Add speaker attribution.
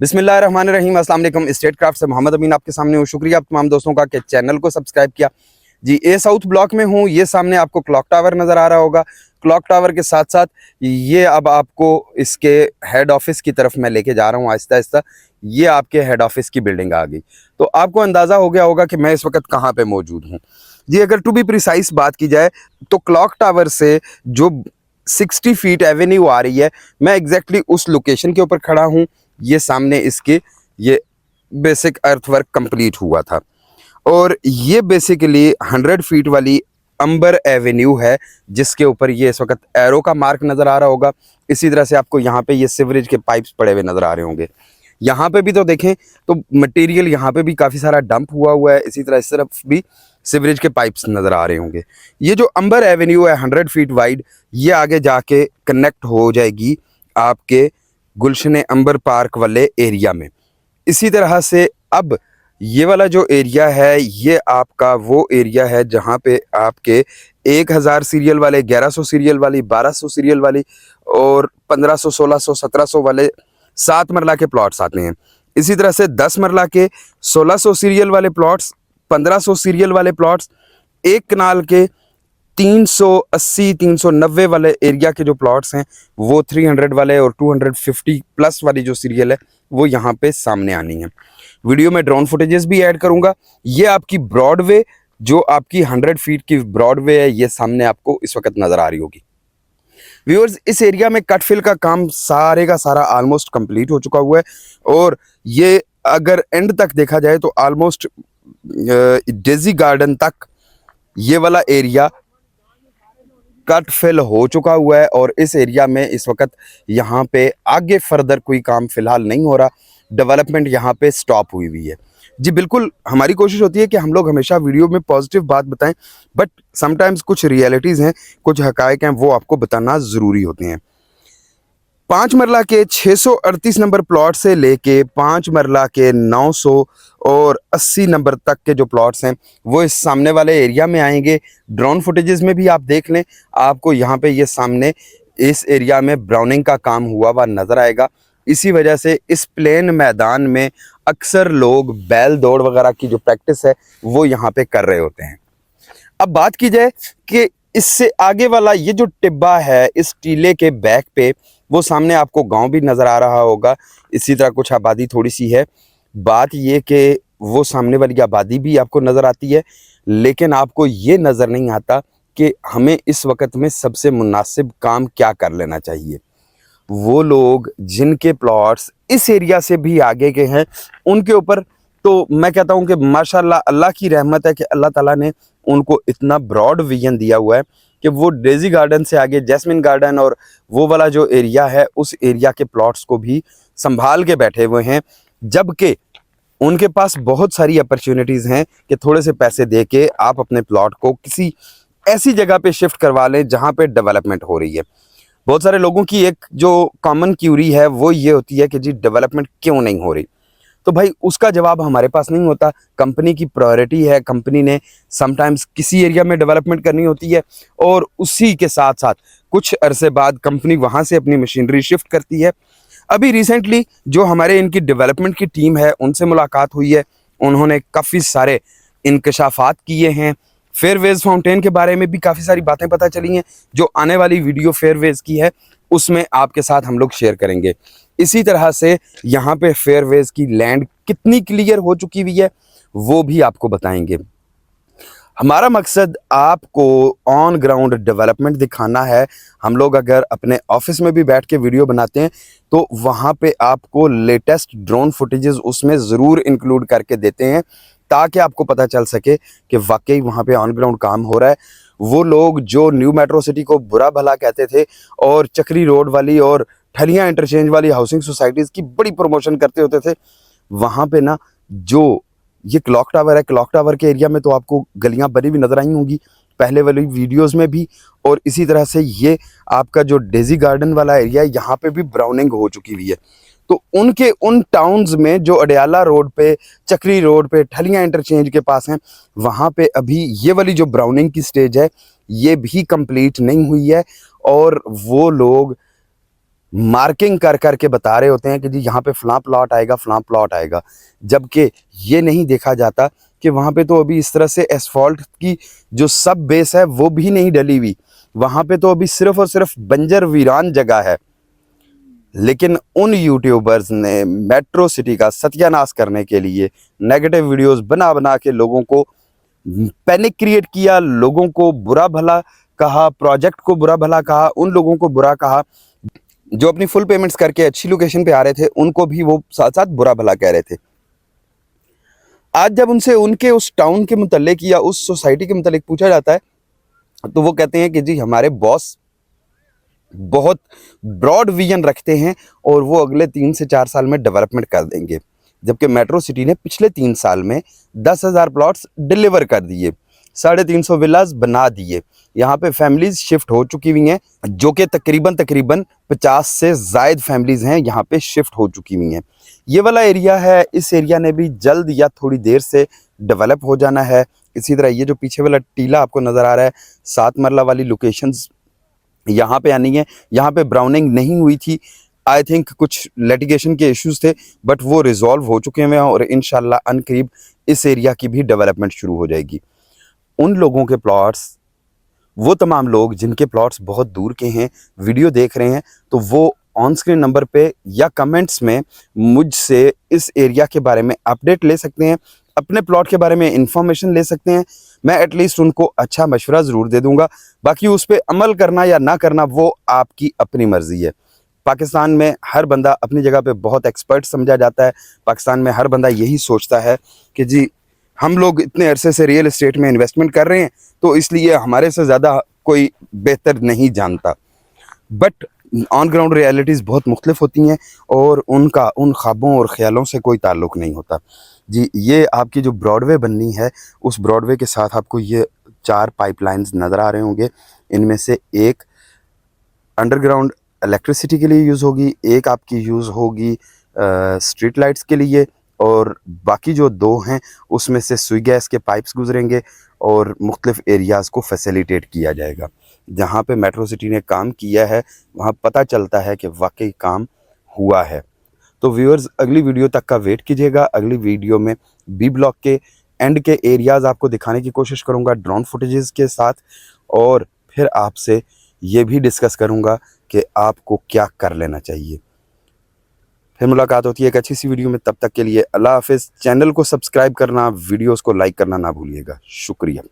Speaker 1: बिस्मिल्लाहिर्रहमानिर्रहीम, अस्सलाम वालेकुम। स्टेट क्राफ्ट से मोहम्मद अमीन आपके सामने हूँ। शुक्रिया आप तमाम दोस्तों का कि चैनल को सब्सक्राइब किया। जी, ए साउथ ब्लॉक में हूँ। ये सामने आपको क्लॉक टावर नज़र आ रहा होगा। क्लॉक टावर के साथ साथ ये अब आपको इसके हेड ऑफिस की तरफ मैं लेके जा रहा हूँ आहिस्ता आहिस्ता। ये आपके हेड ऑफिस की बिल्डिंग आ गई, तो आपको अंदाज़ा हो गया होगा कि मैं इस वक्त कहाँ पे मौजूद हूँ। जी, अगर टू बी प्रिसाइज बात की जाए तो क्लॉक टावर से जो 60 फीट एवेन्यू आ रही है, मैं एग्जैक्टली उस लोकेशन के ऊपर खड़ा हूँ। ये सामने इसके ये बेसिक अर्थवर्क कंप्लीट हुआ था और ये बेसिकली 100 फीट वाली अंबर एवेन्यू है, जिसके ऊपर ये इस वक्त एरो का मार्क नज़र आ रहा होगा। इसी तरह से आपको यहाँ पे ये सीवरेज के पाइप्स पड़े हुए नज़र आ रहे होंगे। यहाँ पे भी तो देखें तो मटेरियल यहाँ पे भी काफ़ी सारा डंप हुआ है। इसी तरह इस तरफ भी सीवरेज के पाइप्स नज़र आ रहे होंगे। ये जो अंबर एवेन्यू है 100 फीट वाइड, ये आगे जाके कनेक्ट हो जाएगी आपके गुलशन अंबर पार्क वाले एरिया में। इसी तरह से अब ये वाला जो एरिया है ये आपका वो एरिया है जहाँ पे आपके 1000 सीरियल वाले, 1100 सीरियल वाली, 1200 सीरियल वाली और 1500, 1600, 1700 वाले 7 मरला के प्लॉट्स आते हैं। इसी तरह से 10 मरला के 1600 सीरियल वाले प्लॉट्स, 1500 सीरियल वाले प्लॉट्स, 1 कनाल के 380, 390 वाले एरिया के जो प्लॉट्स हैं वो 300 वाले और 250 प्लस वाली जो सीरियल है वो यहाँ पे सामने आनी है। वीडियो में ड्रोन फुटेजेस भी ऐड करूँगा। ये आपकी ब्रॉडवे, जो आपकी 100 फीट की ब्रॉडवे है, ये सामने आपको इस वक्त नज़र आ रही होगी। व्यूअर्स, इस एरिया में कट फिल का काम सारे का सारा ऑलमोस्ट कंप्लीट हो चुका हुआ है और ये अगर एंड तक देखा जाए तो ऑलमोस्ट डेजी गार्डन तक ये वाला एरिया कट फिल हो चुका हुआ है और इस एरिया में इस वक्त यहाँ पे आगे फर्दर कोई काम फिलहाल नहीं हो रहा। डेवलपमेंट यहाँ पे स्टॉप हुई है। जी बिल्कुल, हमारी कोशिश होती है कि हम लोग हमेशा वीडियो में पॉजिटिव बात बताएं, बट समटाइम्स कुछ रियलिटीज़ हैं, कुछ हकायक हैं, वो आपको बताना ज़रूरी होते हैं। 5 मरला के 638 नंबर प्लॉट से लेके 5 मरला के 900 और 80 नंबर तक के जो प्लॉट्स हैं वो इस सामने वाले एरिया में आएंगे। ड्रोन फुटेजेस में भी आप देख लें, आपको यहाँ पे ये सामने इस एरिया में ब्राउनिंग का काम हुआ नज़र आएगा। इसी वजह से इस प्लेन मैदान में अक्सर लोग बैल दौड़ वगैरह की जो प्रैक्टिस है वो यहाँ पे कर रहे होते हैं। अब बात की जाए कि इससे आगे वाला ये जो टिब्बा है, इस टीले के बैक पे वो सामने आपको गांव भी नज़र आ रहा होगा। इसी तरह कुछ आबादी थोड़ी सी है। बात ये कि वो सामने वाली आबादी भी आपको नज़र आती है, लेकिन आपको ये नज़र नहीं आता कि हमें इस वक्त में सबसे मुनासिब काम क्या कर लेना चाहिए। वो लोग जिनके प्लॉट्स इस एरिया से भी आगे के हैं उनके ऊपर तो मैं कहता हूँ कि माशाल्लाह अल्लाह की रहमत है कि अल्लाह ताला ने उनको इतना ब्रॉड विजन दिया हुआ है कि वो डेजी गार्डन से आगे जैस्मिन गार्डन और वो वाला जो एरिया है उस एरिया के प्लॉट्स को भी संभाल के बैठे हुए हैं। जबकि उनके पास बहुत सारी अपॉर्चुनिटीज़ हैं कि थोड़े से पैसे दे के आप अपने प्लॉट को किसी ऐसी जगह पे शिफ्ट करवा लें जहाँ पे डेवलपमेंट हो रही है। बहुत सारे लोगों की एक जो कॉमन क्यूरी है वो ये होती है कि जी डेवलपमेंट क्यों नहीं हो रही, तो भाई उसका जवाब हमारे पास नहीं होता। कंपनी की प्रायोरिटी है, कंपनी ने समटाइम्स किसी एरिया में डेवलपमेंट करनी होती है और उसी के साथ साथ कुछ अरसे बाद कंपनी वहाँ से अपनी मशीनरी शिफ्ट करती है। अभी रिसेंटली जो हमारे इनकी डेवलपमेंट की टीम है उनसे मुलाकात हुई है, उन्होंने काफ़ी सारे इंकशाफात किए हैं। फेयरवेज फाउंटेन के बारे में भी काफ़ी सारी बातें पता चली हैं, जो आने वाली वीडियो फेयरवेज की है उसमें आपके साथ हम लोग शेयर करेंगे। इसी तरह से यहाँ पे फेयरवेज की लैंड कितनी क्लियर हो चुकी हुई है वो भी आपको बताएंगे। हमारा मकसद आपको ऑन ग्राउंड डेवलपमेंट दिखाना है। हम लोग अगर अपने ऑफिस में भी बैठ के वीडियो बनाते हैं तो वहाँ पे आपको लेटेस्ट ड्रोन फुटेजेस उसमें ज़रूर इंक्लूड करके देते हैं, ताकि आपको पता चल सके कि वाकई वहाँ पे ऑन ग्राउंड काम हो रहा है। वो लोग जो न्यू मेट्रो सिटी को बुरा भला कहते थे और चक्री रोड वाली और ठलियाँ इंटरचेंज वाली हाउसिंग सोसाइटीज़ की बड़ी प्रमोशन करते होते थे, वहाँ पे ना जो ये क्लॉक टावर है, क्लॉक टावर के एरिया में तो आपको गलियाँ बनी भी नज़र आई होंगी पहले वाली वीडियोस में भी, और इसी तरह से ये आपका जो डेजी गार्डन वाला एरिया है यहाँ पे भी ब्राउनिंग हो चुकी हुई है। तो उनके उन टाउन्स में जो अडयाला रोड पे, चक्री रोड पे, ठलियाँ इंटरचेंज के पास हैं, वहाँ पे अभी ये वाली जो ब्राउनिंग की स्टेज है ये भी कंप्लीट नहीं हुई है और वो लोग मार्किंग कर करके बता रहे होते हैं कि जी यहाँ पे फलां प्लॉट आएगा, फलां प्लॉट आएगा, जबकि ये नहीं देखा जाता कि वहाँ पे तो अभी इस तरह से एसफॉल्ट की जो सब बेस है वो भी नहीं डली हुई, वहाँ पे तो अभी सिर्फ और सिर्फ बंजर वीरान जगह है। लेकिन उन यूट्यूबर्स ने मेट्रो सिटी का सत्यानाश करने के लिए नेगेटिव वीडियोस बना बना के लोगों को पैनिक क्रिएट किया, लोगों को बुरा भला कहा, प्रोजेक्ट को बुरा भला कहा, उन लोगों को बुरा कहा जो अपनी फुल पेमेंट्स करके अच्छी लोकेशन पे आ रहे थे, उनको भी वो साथ साथ बुरा भला कह रहे थे। आज जब उनसे उनके उस टाउन के मुतल्लिक या उस सोसाइटी के मुतल्लिक पूछा जाता है तो वो कहते हैं कि जी हमारे बॉस बहुत ब्रॉड विजन रखते हैं और वो अगले 3 से 4 साल में डेवलपमेंट कर देंगे, जबकि मेट्रो सिटी ने पिछले 3 साल में 10,000 प्लॉट्स डिलीवर कर दिए, 350 विलास बना दिए। यहाँ पे फैमिलीज शिफ्ट हो चुकी हुई हैं, जो कि तकरीबन 50 से ज़ायद फैमिलीज हैं यहाँ पे शिफ्ट हो चुकी हुई हैं। ये वाला एरिया है, इस एरिया ने भी जल्द या थोड़ी देर से डेवलप हो जाना है। इसी तरह ये जो पीछे वाला टीला आपको नज़र आ रहा है, 7 मरला वाली लोकेशंस यहाँ पे आनी है। यहाँ पे ब्राउनिंग नहीं हुई थी, आई थिंक कुछ लिटिगेशन के इश्यूज थे, बट वो रिजॉल्व हो चुके हैं और इंशाल्लाह अनकरीब इस एरिया की भी डेवलपमेंट शुरू हो जाएगी। उन लोगों के प्लॉट्स, वो तमाम लोग जिनके प्लॉट्स बहुत दूर के हैं, वीडियो देख रहे हैं, तो वो ऑन स्क्रीन नंबर पे या कमेंट्स में मुझसे इस एरिया के बारे में अपडेट ले सकते हैं, अपने प्लॉट के बारे में इंफॉर्मेशन ले सकते हैं। मैं एटलीस्ट उनको अच्छा मशवरा ज़रूर दे दूंगा, बाकी उस पर अमल करना या ना करना वो आपकी अपनी मर्ज़ी है। पाकिस्तान में हर बंदा अपनी जगह पे बहुत एक्सपर्ट समझा जाता है। पाकिस्तान में हर बंदा यही सोचता है कि जी हम लोग इतने अरसे से रियल एस्टेट में इन्वेस्टमेंट कर रहे हैं तो इसलिए हमारे से ज़्यादा कोई बेहतर नहीं जानता। बट ऑन ग्राउंड रियलिटीज़ बहुत मुख्तलिफ होती हैं और उनका उन ख्वाबों और ख्यालों से कोई ताल्लुक़ नहीं होता। जी ये आपकी जो ब्रॉडवे बननी है, उस ब्रॉडवे के साथ आपको ये 4 पाइपलाइंस नज़र आ रहे होंगे। इनमें से एक अंडरग्राउंड इलेक्ट्रिसिटी के लिए यूज़ होगी, एक आपकी यूज़ होगी स्ट्रीट लाइट्स के लिए, और बाकी जो 2 हैं उसमें से सुई गैस के पाइप्स गुजरेंगे और मुख्तलिफ एरियाज़ को फैसिलिटेट किया जाएगा। जहाँ पे मेट्रो सिटी ने काम किया है वहाँ पता चलता है कि वाकई काम हुआ है। तो व्यूअर्स अगली वीडियो तक का वेट कीजिएगा। अगली वीडियो में बी ब्लॉक के एंड के एरियाज़ आपको दिखाने की कोशिश करूँगा ड्रोन फुटेजेस के साथ, और फिर आपसे ये भी डिस्कस करूँगा कि आपको क्या कर लेना चाहिए। फिर मुलाकात होती है एक अच्छी सी वीडियो में, तब तक के लिए अल्लाह हाफिज़। चैनल को सब्सक्राइब करना, वीडियोस को लाइक करना ना भूलिएगा। शुक्रिया।